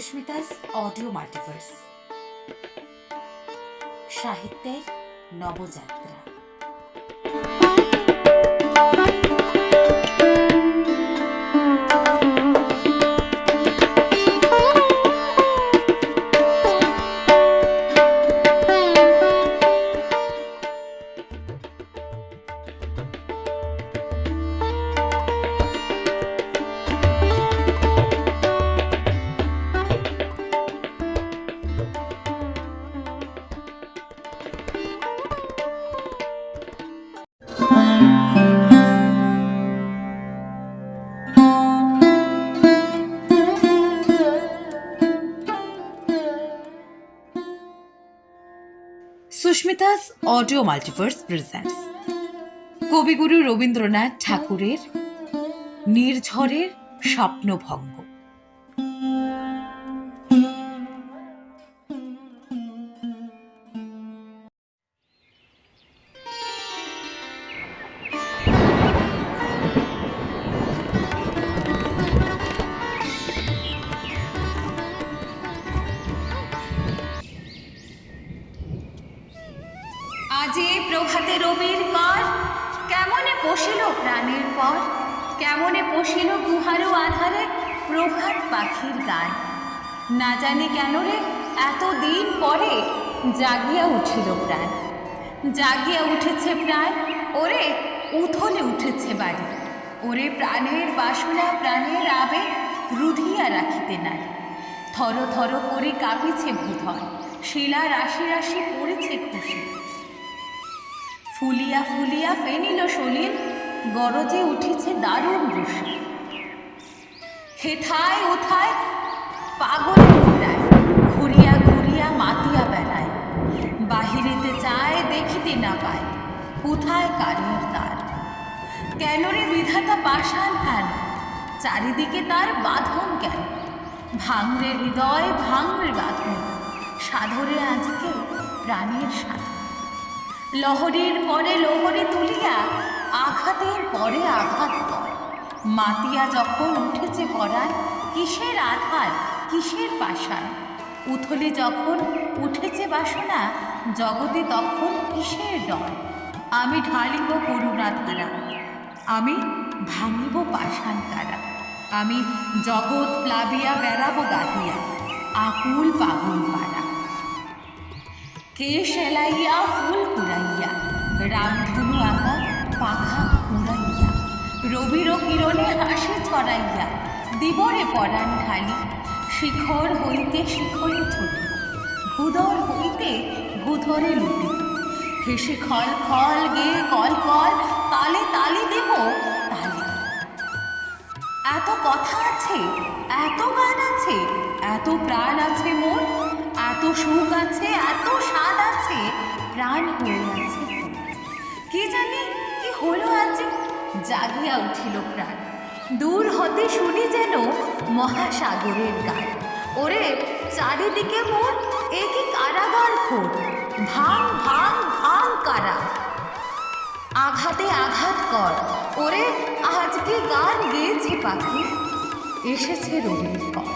Susmita's audio multiverse, সাহিত্যের Nabajatra. Susmita's audio multiverse presents কবিগুরু রবীন্দ্রনাথ ঠাকুরের নির্ঝরের স্বপ্নভঙ্গ। আজি প্রভাতে রবির কর, কেমনে পশিল প্রাণের পর, কেমনে পশিল গুহারু আধারে প্রভাত পাখির গান। না জানি কেন রে এতদিন পরে জাগিয়া উঠিল প্রাণ, জাগিয়া উঠেছে প্রাণ, ওরে উথলে উঠেছে বাড়ি, ওরে প্রাণের বাসনা প্রাণের আবেগ রুধিয়া রাখিতে নাই। থর থর করে কাঁপিছে ভূধর, শিলা রাশি রাশি পড়েছে খুশি। ফুলিয়া ফুলিয়া ফেনিল সলিল, গরজে উঠেছে দারুণ বৃষ্টি। হেথায় ওথায় পাগলে উড়ায়, ঘুরিয়া ঘুরিয়া মাতিয়া বেড়ায়। বাহিরেতে চায় দেখিতে না পায়, কোথায় কারের তার। কেন রে বিধাতা পাষাণ হেন, চারিদিকে তার বাঁধন কেন। ভাঙরে হৃদয় ভাঙরে বাঁধন, সাধরে আজকে প্রাণের সাধন। লহরীর পরে লহরী তুলিয়া, আঘাতের পরে আঘাত কর। মাতিয়া যখন উঠেছে পরাণ, কিসের আধার কিসের পাষাণ। উথলে যখন উঠেছে বাসনা, জগতে তখন কিসের ডর। আমি ঢালিব করুণা ধারা, আমি ভাঙিব পাষাণ কারা। আমি জগৎ প্লাবিয়া বেড়াবো গাহিয়া, আকুল পাগল পাড়া। কে সেলাইয়া ফুল কুড়াইয়া, রামধনু আঁকা পাখা উড়াইয়া। রবির কিরণে হাসি ছড়াইয়া, দিবরে পরাণ ঢালি। শিখর হইতে শিখরে ছুটিব, ভূধর হইতে ভূধরে লুটিব। হেসে খল খল গেয়ে কল কল, তালে তালে দেব তালে। এত কথা আছে, এত গান আছে, এত প্রাণ আছে মোর, এত সুখ আছে, এত স্বাদ আছে, প্রাণ হয়ে আছে। কি জানি কি হলো আজ, জাগিয়া উঠিল প্রাণ। দূর হতে শুনি যেন মহাসাগরের গান। ওরে চারিদিকে মোর এ কি কারাগার ঘোর, ভাঙ ভাঙ ভাঙ কারা। আঘাতে আঘাত কর, ওরে আজকে গান গেয়েছে পাখি, এসেছে রবির পর।